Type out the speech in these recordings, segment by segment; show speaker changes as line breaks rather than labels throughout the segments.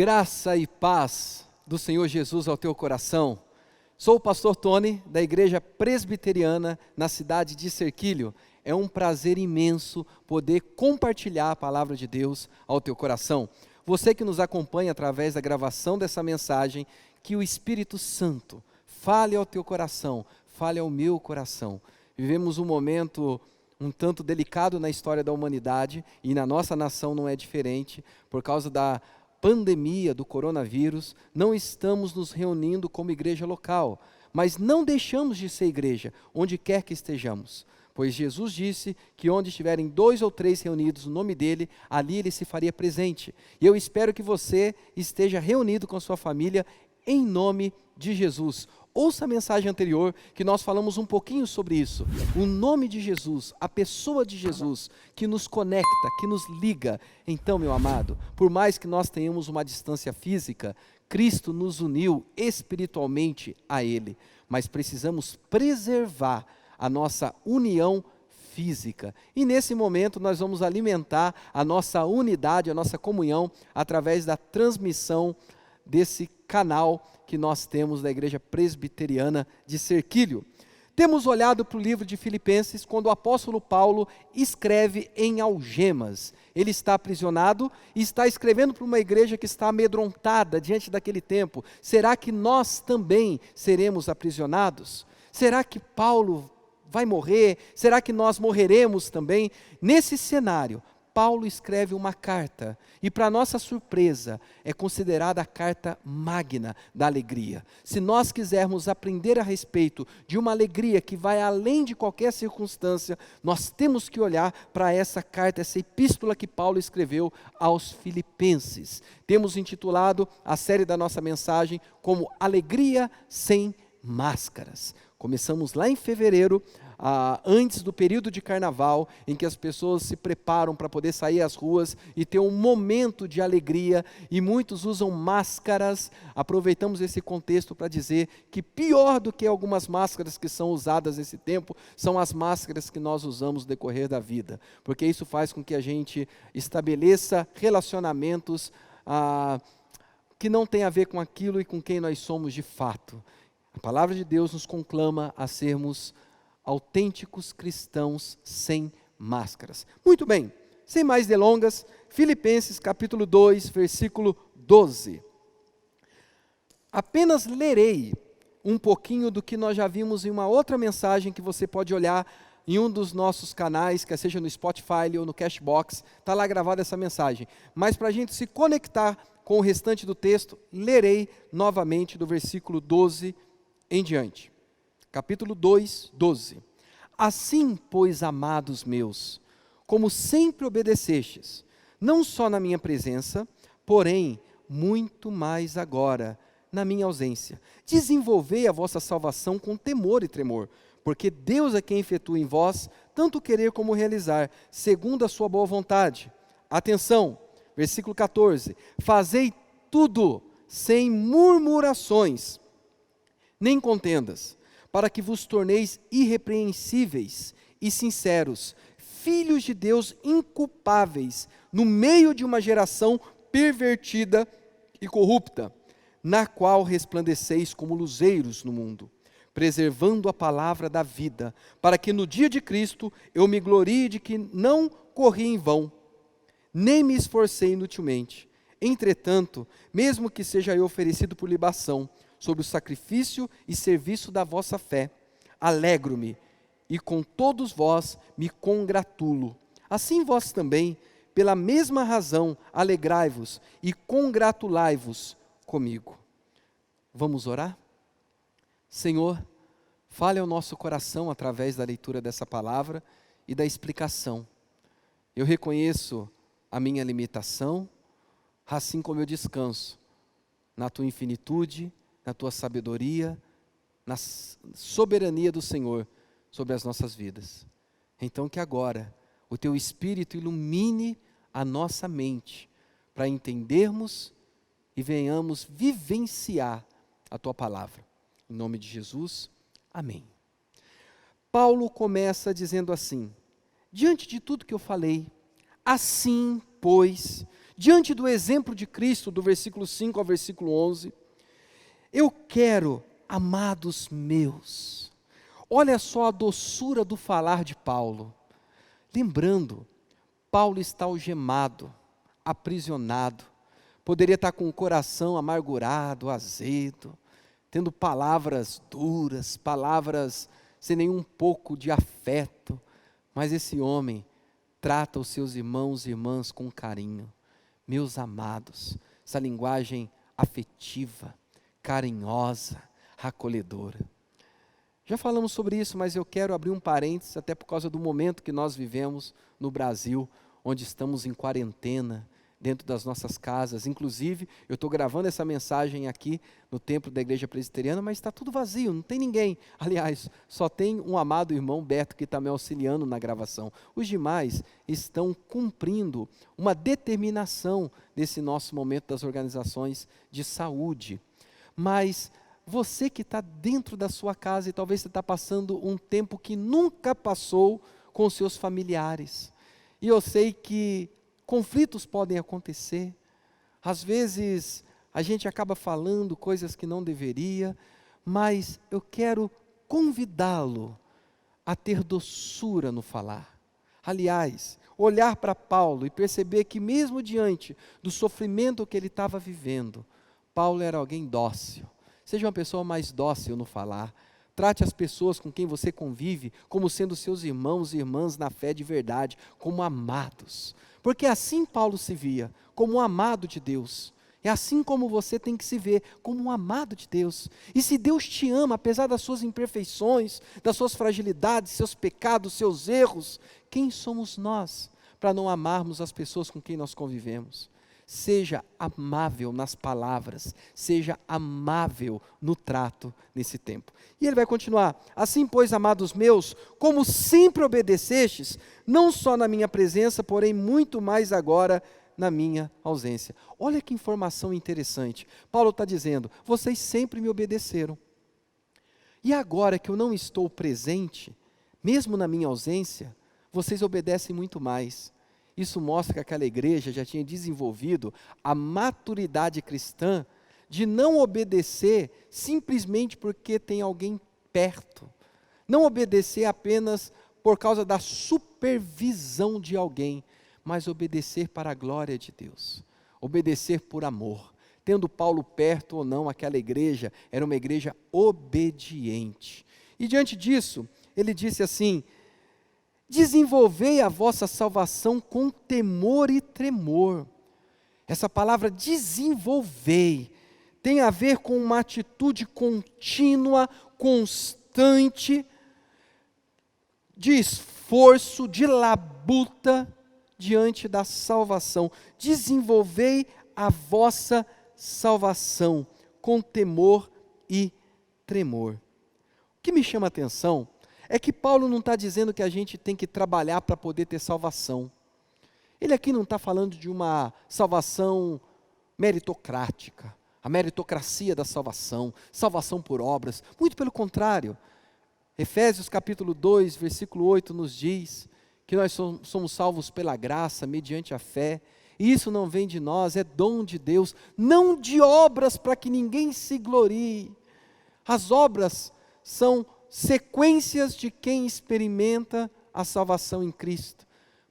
Graça e paz do Senhor Jesus ao teu coração. Sou o pastor Tony, da Igreja Presbiteriana, na cidade de Serquilho. É um prazer imenso poder compartilhar a palavra de Deus ao teu coração. Você que nos acompanha através da gravação dessa mensagem, que o Espírito Santo fale ao teu coração, fale ao meu coração. Vivemos um momento um tanto delicado na história da humanidade, e na nossa nação não é diferente, por causa da pandemia do coronavírus. Não estamos nos reunindo como igreja local, mas não deixamos de ser igreja, onde quer que estejamos. Pois Jesus disse que onde estiverem 2 ou 3 reunidos no nome dele, ali ele se faria presente. E eu espero que você esteja reunido com a sua família em nome de Jesus. Ouça a mensagem anterior, que nós falamos um pouquinho sobre isso. O nome de Jesus, a pessoa de Jesus, que nos conecta, que nos liga. Então, meu amado, por mais que nós tenhamos uma distância física, Cristo nos uniu espiritualmente a Ele. Mas precisamos preservar a nossa união física. E nesse momento nós vamos alimentar a nossa unidade, a nossa comunhão, através da transmissão desse canal que nós temos da Igreja Presbiteriana de Serquilho. Temos olhado para o livro de Filipenses, quando o apóstolo Paulo escreve em algemas. Ele está aprisionado e está escrevendo para uma igreja que está amedrontada diante daquele tempo. Será que nós também seremos aprisionados? Será que Paulo vai morrer? Será que nós morreremos também? Nesse cenário, Paulo escreve uma carta, e para nossa surpresa, é considerada a carta magna da alegria. Se nós quisermos aprender a respeito de uma alegria que vai além de qualquer circunstância, nós temos que olhar para essa carta, essa epístola que Paulo escreveu aos Filipenses. Temos intitulado a série da nossa mensagem como Alegria Sem Máscaras. Começamos lá em fevereiro, antes do período de carnaval, em que as pessoas se preparam para poder sair às ruas e ter um momento de alegria, e muitos usam máscaras. Aproveitamos esse contexto para dizer que pior do que algumas máscaras que são usadas nesse tempo, são as máscaras que nós usamos no decorrer da vida, porque isso faz com que a gente estabeleça relacionamentos que não tem a ver com aquilo e com quem nós somos de fato. A palavra de Deus nos conclama a sermos autênticos cristãos sem máscaras. Muito bem, sem mais delongas, Filipenses capítulo 2, versículo 12. Apenas lerei um pouquinho do que nós já vimos em uma outra mensagem que você pode olhar em um dos nossos canais, quer seja no Spotify ou no Cashbox, está lá gravada essa mensagem. Mas para a gente se conectar com o restante do texto, lerei novamente do versículo 12 em diante. Capítulo 2, 12. Assim, pois, amados meus, como sempre obedecestes, não só na minha presença, porém, muito mais agora, na minha ausência, desenvolvei a vossa salvação com temor e tremor, porque Deus é quem efetua em vós, tanto querer como realizar, segundo a sua boa vontade. Atenção, versículo 14. Fazei tudo sem murmurações, nem contendas, para que vos torneis irrepreensíveis e sinceros, filhos de Deus inculpáveis, no meio de uma geração pervertida e corrupta, na qual resplandeceis como luzeiros no mundo, preservando a palavra da vida, para que no dia de Cristo eu me glorie de que não corri em vão, nem me esforcei inutilmente. Entretanto, mesmo que seja eu oferecido por libação, sobre o sacrifício e serviço da vossa fé, alegro-me, e com todos vós me congratulo. Assim vós também, pela mesma razão, alegrai-vos e congratulai-vos comigo. Vamos orar? Senhor, fale ao nosso coração através da leitura dessa palavra e da explicação. Eu reconheço a minha limitação, assim como eu descanso na tua infinitude, na tua sabedoria, na soberania do Senhor sobre as nossas vidas. Então que agora o teu Espírito ilumine a nossa mente, para entendermos e venhamos vivenciar a tua palavra. Em nome de Jesus, amém. Paulo começa dizendo assim: diante de tudo que eu falei, assim, pois, diante do exemplo de Cristo, do versículo 5 ao versículo 11, eu quero, amados meus, olha só a doçura do falar de Paulo. Lembrando, Paulo está algemado, aprisionado, poderia estar com o coração amargurado, azedo, tendo palavras duras, palavras sem nenhum pouco de afeto, mas esse homem trata os seus irmãos e irmãs com carinho. Meus amados, essa linguagem afetiva, carinhosa, acolhedora. Já falamos sobre isso, mas eu quero abrir um parênteses, até por causa do momento que nós vivemos no Brasil, onde estamos em quarentena, dentro das nossas casas. Inclusive, eu estou gravando essa mensagem aqui no templo da Igreja Presbiteriana, mas está tudo vazio, não tem ninguém. Aliás, só tem um amado irmão Beto que está me auxiliando na gravação. Os demais estão cumprindo uma determinação desse nosso momento das organizações de saúde. Mas você que está dentro da sua casa e talvez você está passando um tempo que nunca passou com seus familiares. E eu sei que conflitos podem acontecer, às vezes a gente acaba falando coisas que não deveria, mas eu quero convidá-lo a ter doçura no falar. Aliás, olhar para Paulo e perceber que mesmo diante do sofrimento que ele estava vivendo, Paulo era alguém dócil. Seja uma pessoa mais dócil no falar. Trate as pessoas com quem você convive como sendo seus irmãos e irmãs na fé de verdade, como amados. Porque assim Paulo se via, como um amado de Deus. É assim como você tem que se ver, como um amado de Deus. E se Deus te ama, apesar das suas imperfeições, das suas fragilidades, seus pecados, seus erros, quem somos nós para não amarmos as pessoas com quem nós convivemos? Seja amável nas palavras, seja amável no trato nesse tempo. E ele vai continuar: assim, pois, amados meus, como sempre obedecestes, não só na minha presença, porém muito mais agora na minha ausência. Olha que informação interessante. Paulo está dizendo: vocês sempre me obedeceram. E agora que eu não estou presente, mesmo na minha ausência, vocês obedecem muito mais. Isso mostra que aquela igreja já tinha desenvolvido a maturidade cristã de não obedecer simplesmente porque tem alguém perto. Não obedecer apenas por causa da supervisão de alguém, mas obedecer para a glória de Deus. Obedecer por amor. Tendo Paulo perto ou não, aquela igreja era uma igreja obediente. E diante disso, ele disse assim: desenvolvei a vossa salvação com temor e tremor. Essa palavra desenvolvei tem a ver com uma atitude contínua, constante, de esforço, de labuta diante da salvação. Desenvolvei a vossa salvação com temor e tremor. O que me chama a atenção é que Paulo não está dizendo que a gente tem que trabalhar para poder ter salvação. Ele aqui não está falando de uma salvação meritocrática, a meritocracia da salvação, salvação por obras. Muito pelo contrário. Efésios capítulo 2, versículo 8 nos diz que nós somos salvos pela graça, mediante a fé. E isso não vem de nós, é dom de Deus, não de obras para que ninguém se glorie. As obras são sequências de quem experimenta a salvação em Cristo,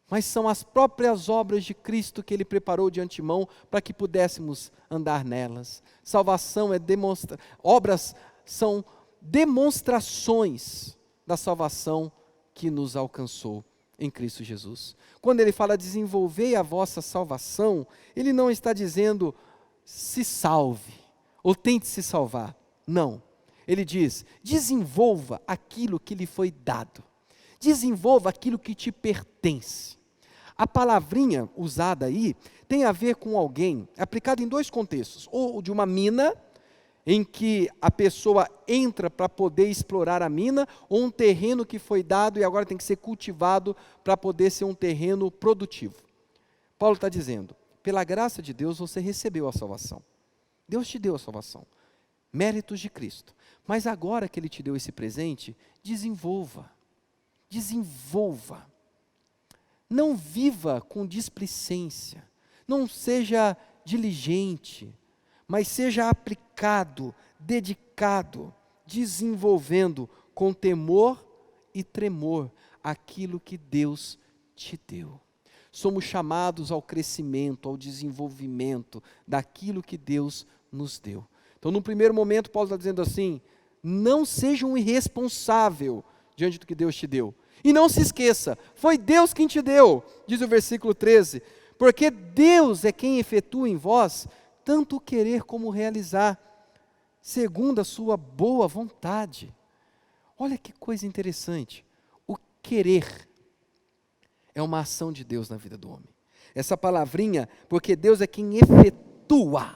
mas são as próprias obras de Cristo que Ele preparou de antemão para que pudéssemos andar nelas. Salvação obras são demonstrações da salvação que nos alcançou em Cristo Jesus. Quando ele fala desenvolvei a vossa salvação, ele não está dizendo se salve ou tente se salvar, não. Ele diz, desenvolva aquilo que lhe foi dado. Desenvolva aquilo que te pertence. A palavrinha usada aí tem a ver com alguém, aplicado em dois contextos. Ou de uma mina, em que a pessoa entra para poder explorar a mina, ou um terreno que foi dado e agora tem que ser cultivado para poder ser um terreno produtivo. Paulo está dizendo, pela graça de Deus você recebeu a salvação. Deus te deu a salvação. Méritos de Cristo. Mas agora que Ele te deu esse presente, desenvolva. Desenvolva. Não viva com displicência. não seja diligente, mas seja aplicado, dedicado, desenvolvendo com temor e tremor aquilo que Deus te deu. Somos chamados ao crescimento, ao desenvolvimento daquilo que Deus nos deu. Então, no primeiro momento, Paulo está dizendo assim: não seja um irresponsável diante do que Deus te deu. E não se esqueça, foi Deus quem te deu, diz o versículo 13, porque Deus é quem efetua em vós tanto o querer como o realizar, segundo a sua boa vontade. Olha que coisa interessante, o querer é uma ação de Deus na vida do homem. Essa palavrinha, porque Deus é quem efetua,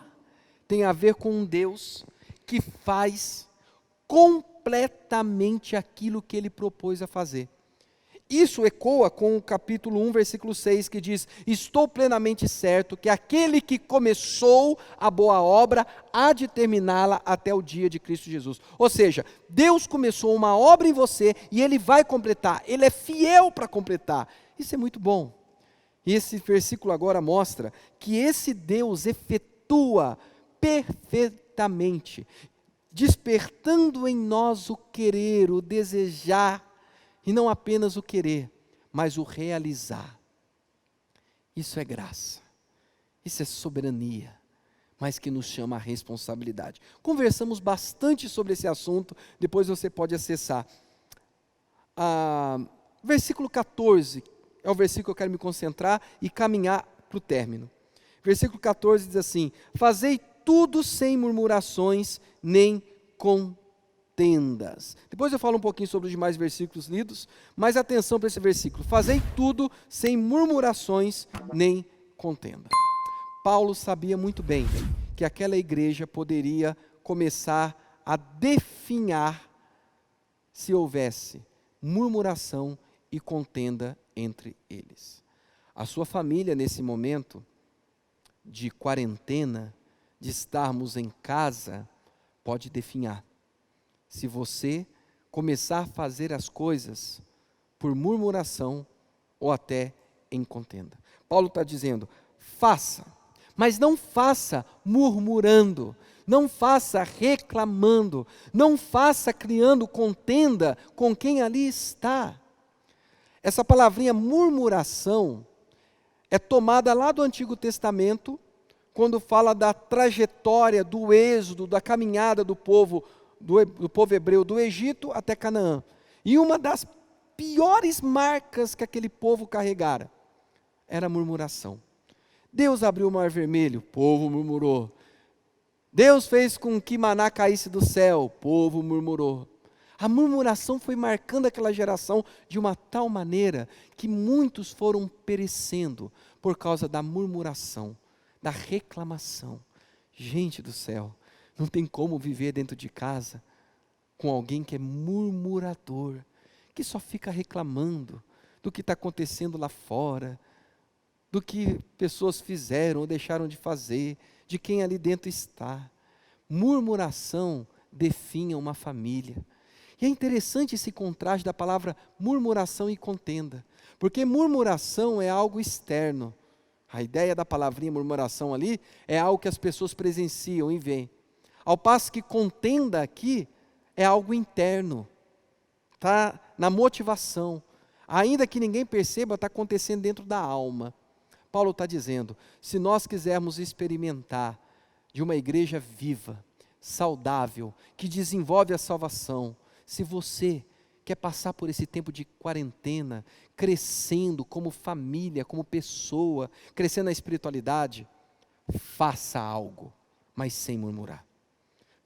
tem a ver com um Deus que faz completamente aquilo que Ele propôs a fazer. Isso ecoa com o capítulo 1, versículo 6, que diz: estou plenamente certo que aquele que começou a boa obra há de terminá-la até o dia de Cristo Jesus. Ou seja, Deus começou uma obra em você e Ele vai completar, Ele é fiel para completar. Isso é muito bom. E esse versículo agora mostra que esse Deus efetua perfeitamente, despertando em nós o querer, o desejar, e não apenas o querer, mas o realizar. Isso é graça, isso é soberania, mas que nos chama a responsabilidade. Conversamos bastante sobre esse assunto, depois você pode acessar. Versículo 14, é o versículo que eu quero me concentrar e caminhar para o término. Versículo 14 diz assim: fazei tudo sem murmurações nem contendas. Depois eu falo um pouquinho sobre os demais versículos lidos, mas atenção para esse versículo: fazei tudo sem murmurações nem contenda. Paulo sabia muito bem que aquela igreja poderia começar a definhar se houvesse murmuração e contenda entre eles. A sua família, nesse momento de quarentena, de estarmos em casa, pode definhar. Se você começar a fazer as coisas por murmuração ou até em contenda. Paulo está dizendo: faça, mas não faça murmurando, não faça reclamando, não faça criando contenda com quem ali está. Essa palavrinha murmuração é tomada lá do Antigo Testamento, quando fala da trajetória do êxodo, da caminhada do povo hebreu do Egito até Canaã. E uma das piores marcas que aquele povo carregara era a murmuração. Deus abriu o mar vermelho, o povo murmurou. Deus fez com que maná caísse do céu, o povo murmurou. A murmuração foi marcando aquela geração de uma tal maneira que muitos foram perecendo por causa da murmuração, da reclamação. Gente do céu, não tem como viver dentro de casa com alguém que é murmurador, que só fica reclamando do que está acontecendo lá fora, do que pessoas fizeram ou deixaram de fazer, de quem ali dentro está. Murmuração definha uma família. E é interessante esse contraste da palavra murmuração e contenda, porque murmuração é algo externo. A ideia da palavrinha murmuração ali é algo que as pessoas presenciam e veem. Ao passo que contenda aqui é algo interno, está na motivação. Ainda que ninguém perceba, está acontecendo dentro da alma. Paulo está dizendo, se nós quisermos experimentar de uma igreja viva, saudável, que desenvolve a salvação, se você quer passar por esse tempo de quarentena, crescendo como família, como pessoa, crescendo na espiritualidade, faça algo, mas sem murmurar.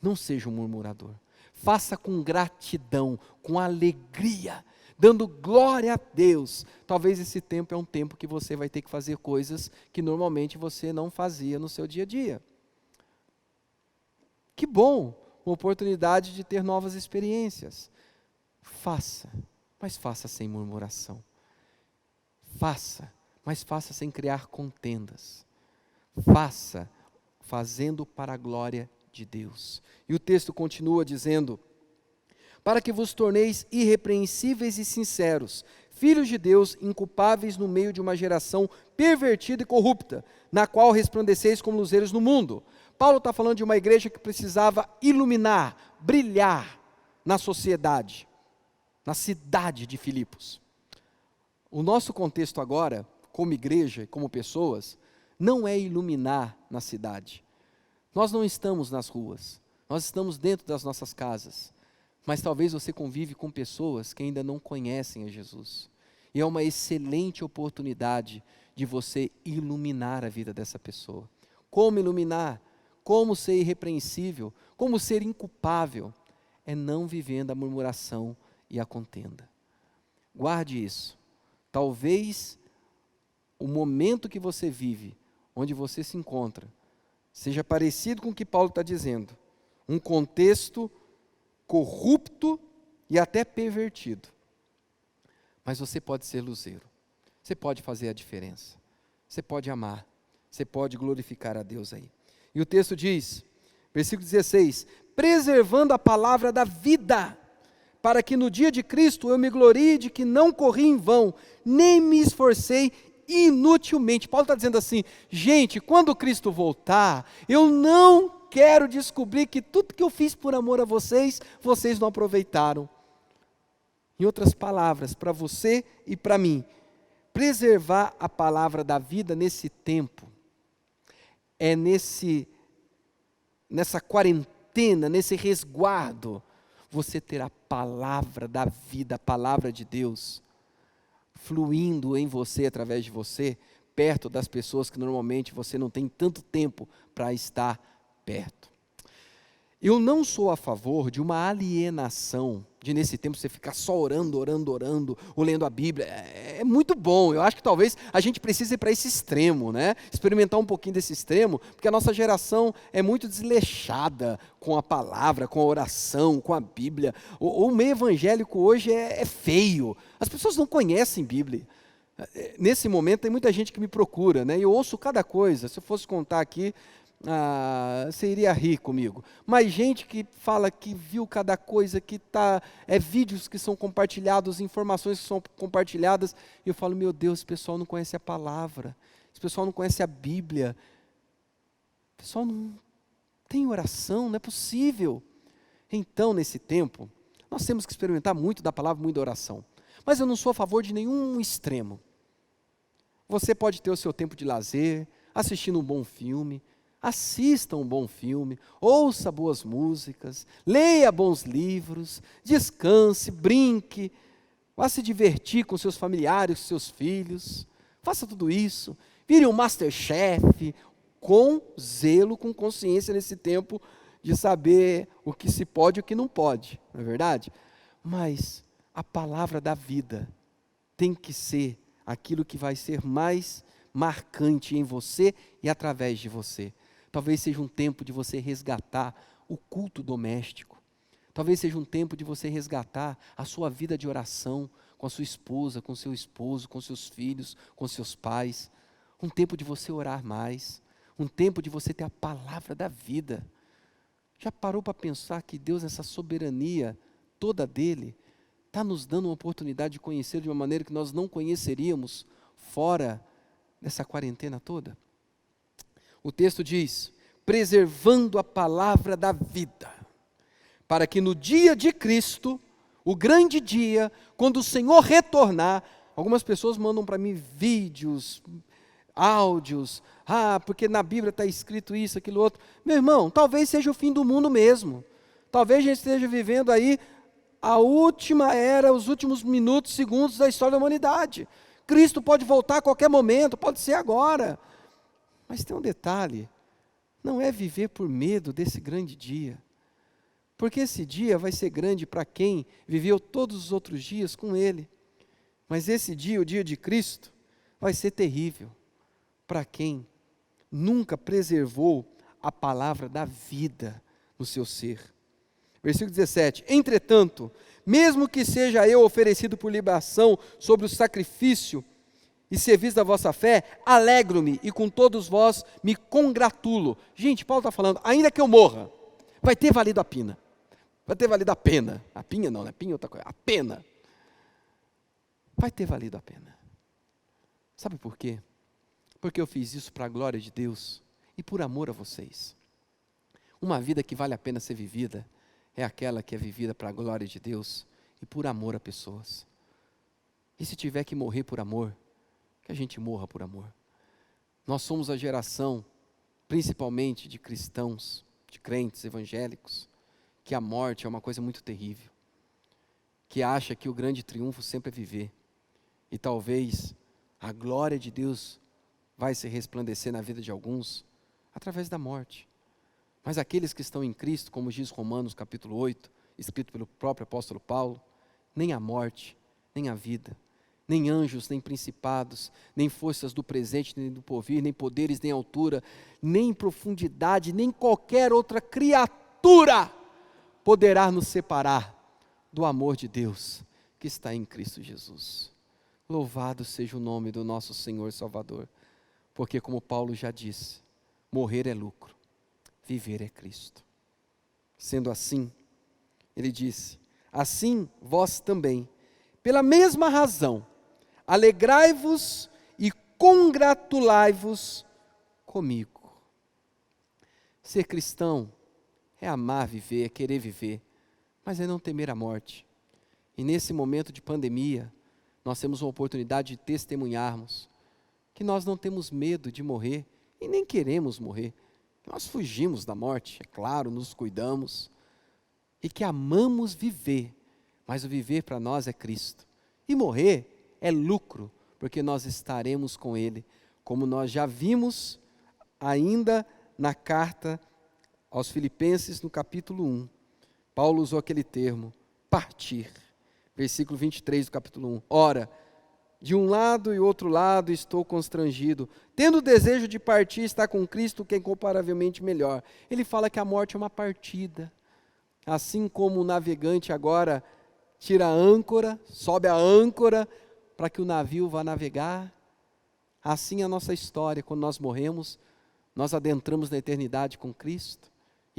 Não seja um murmurador. Faça com gratidão, com alegria, dando glória a Deus. Talvez esse tempo é um tempo que você vai ter que fazer coisas que normalmente você não fazia no seu dia a dia. Que bom, uma oportunidade de ter novas experiências. Faça, mas faça sem murmuração. Faça, mas faça sem criar contendas. Faça, fazendo para a glória de Deus. E o texto continua dizendo: para que vos torneis irrepreensíveis e sinceros, filhos de Deus, inculpáveis no meio de uma geração pervertida e corrupta, na qual resplandeceis como luzeiros no mundo. Paulo está falando de uma igreja que precisava iluminar, brilhar na sociedade, na cidade de Filipos. O nosso contexto agora, como igreja e como pessoas, não é iluminar na cidade. Nós não estamos nas ruas, nós estamos dentro das nossas casas, mas talvez você convive com pessoas que ainda não conhecem a Jesus. E é uma excelente oportunidade de você iluminar a vida dessa pessoa. Como iluminar? Como ser irrepreensível? Como ser inculpável? É não vivendo a murmuração e a contenda. Guarde isso. Talvez o momento que você vive, onde você se encontra, seja parecido com o que Paulo está dizendo. Um contexto corrupto e até pervertido. Mas você pode ser luzeiro. Você pode fazer a diferença. Você pode amar. Você pode glorificar a Deus aí. E o texto diz, versículo 16, preservando a palavra da vida, para que no dia de Cristo eu me glorie de que não corri em vão, nem me esforcei inutilmente. Paulo está dizendo assim, gente, quando Cristo voltar, eu não quero descobrir que tudo que eu fiz por amor a vocês, vocês não aproveitaram. Em outras palavras, para você e para mim, preservar a palavra da vida nesse tempo, é nessa quarentena, nesse resguardo, você ter a palavra da vida, a palavra de Deus, fluindo em você, através de você, perto das pessoas que normalmente você não tem tanto tempo para estar perto. Eu não sou a favor de uma alienação, de nesse tempo você ficar só orando, ou lendo a Bíblia. É muito bom, eu acho que talvez a gente precise ir para esse extremo, né? Experimentar um pouquinho desse extremo, porque a nossa geração é muito desleixada com a palavra, com a oração, com a Bíblia. O meio evangélico hoje é feio, as pessoas não conhecem Bíblia. Nesse momento tem muita gente que me procura, né? E eu ouço cada coisa, se eu fosse contar aqui, você iria rir comigo, mas gente que fala que viu cada coisa, que vídeos que são compartilhados, informações que são compartilhadas, e eu falo, meu Deus, esse pessoal não conhece a palavra, esse pessoal não conhece a Bíblia, o pessoal não tem oração, não é possível. Então, nesse tempo, nós temos que experimentar muito da palavra, muito da oração, mas eu não sou a favor de nenhum extremo. Você pode ter o seu tempo de lazer, assistindo um bom filme, assista um bom filme, ouça boas músicas, leia bons livros, descanse, brinque, vá se divertir com seus familiares, com seus filhos, faça tudo isso, vire um Masterchef, com zelo, com consciência nesse tempo de saber o que se pode e o que não pode, não é verdade? Mas a palavra da vida tem que ser aquilo que vai ser mais marcante em você e através de você. Talvez seja um tempo de você resgatar o culto doméstico. Talvez seja um tempo de você resgatar a sua vida de oração com a sua esposa, com seu esposo, com seus filhos, com seus pais. Um tempo de você orar mais. Um tempo de você ter a palavra da vida. Já parou para pensar que Deus, nessa soberania toda dele, está nos dando uma oportunidade de conhecer de uma maneira que nós não conheceríamos fora dessa quarentena toda? O texto diz, preservando a palavra da vida, para que no dia de Cristo, o grande dia, quando o Senhor retornar, algumas pessoas mandam para mim vídeos, áudios, porque na Bíblia está escrito isso, aquilo outro. Meu irmão, talvez seja o fim do mundo mesmo, talvez a gente esteja vivendo aí a última era, os últimos minutos, segundos da história da humanidade. Cristo pode voltar a qualquer momento, pode ser agora. Mas tem um detalhe, não é viver por medo desse grande dia, porque esse dia vai ser grande para quem viveu todos os outros dias com Ele, mas esse dia, o dia de Cristo, vai ser terrível para quem nunca preservou a palavra da vida no seu ser. Versículo 17, entretanto, mesmo que seja eu oferecido por libação sobre o sacrifício e serviço da vossa fé, alegro-me e com todos vós me congratulo. Gente, Paulo está falando, ainda que eu morra, vai ter valido a pena. Vai ter valido a pena. A pinha não, né? Pinha é outra coisa. A pena. Vai ter valido a pena. Sabe por quê? Porque eu fiz isso para a glória de Deus e por amor a vocês. Uma vida que vale a pena ser vivida é aquela que é vivida para a glória de Deus e por amor a pessoas. E se tiver que morrer por amor, que a gente morra por amor. Nós somos a geração, principalmente de cristãos, de crentes evangélicos, que a morte é uma coisa muito terrível, que acha que o grande triunfo sempre é viver. E talvez a glória de Deus vai se resplandecer na vida de alguns através da morte. Mas aqueles que estão em Cristo, como diz Romanos capítulo 8, escrito pelo próprio apóstolo Paulo, nem a morte, nem a vida, nem anjos, nem principados, nem forças do presente, nem do porvir, nem poderes, nem altura, nem profundidade, nem qualquer outra criatura poderá nos separar do amor de Deus que está em Cristo Jesus. Louvado seja o nome do nosso Senhor Salvador, porque como Paulo já disse, morrer é lucro, viver é Cristo. Sendo assim, ele disse, assim vós também, pela mesma razão, alegrai-vos e congratulai-vos comigo. Ser cristão é amar viver, é querer viver, mas é não temer a morte. E nesse momento de pandemia, nós temos uma oportunidade de testemunharmos que nós não temos medo de morrer e nem queremos morrer. Nós fugimos da morte, é claro, nos cuidamos e que amamos viver, mas o viver para nós é Cristo. E morrer é lucro, porque nós estaremos com Ele, como nós já vimos ainda na carta aos Filipenses, no capítulo 1. Paulo usou aquele termo, partir. Versículo 23 do capítulo 1. Ora, de um lado e outro lado estou constrangido, tendo o desejo de partir, estar com Cristo, que é incomparavelmente melhor. Ele fala que a morte é uma partida. Assim como o navegante agora tira a âncora, sobe a âncora, para que o navio vá navegar, assim é a nossa história. Quando nós morremos, nós adentramos na eternidade com Cristo,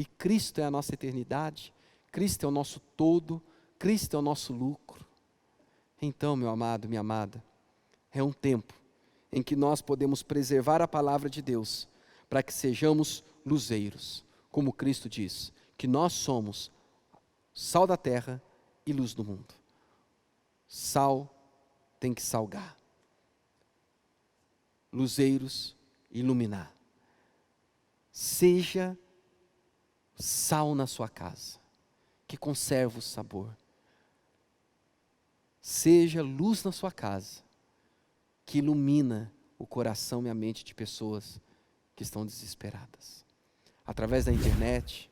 e Cristo é a nossa eternidade, Cristo é o nosso todo, Cristo é o nosso lucro. Então, meu amado, minha amada, é um tempo em que nós podemos preservar a palavra de Deus, para que sejamos luzeiros, como Cristo diz, que nós somos sal da terra e luz do mundo. Sal tem que salgar, luzeiros iluminar. Seja sal na sua casa, que conserva o sabor. Seja luz na sua casa, que ilumina o coração e a mente de pessoas que estão desesperadas. Através da internet,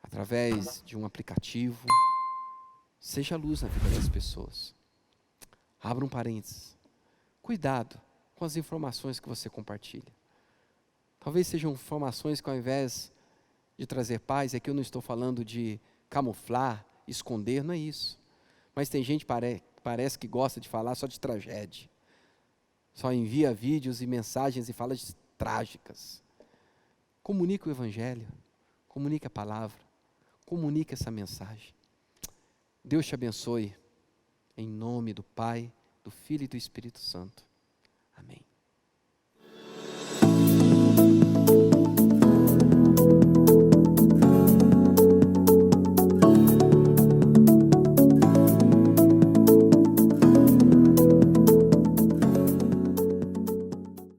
através de um aplicativo, seja luz na vida das pessoas. Abra um parênteses. Cuidado com as informações que você compartilha. Talvez sejam informações que ao invés de trazer paz, aqui eu não estou falando de camuflar, esconder, não é isso. Mas tem gente que parece que gosta de falar só de tragédia. Só envia vídeos e mensagens e fala de trágicas. Comunique o Evangelho, comunique a palavra, comunique essa mensagem. Deus te abençoe, em nome do Pai, do Filho e do Espírito Santo. Amém.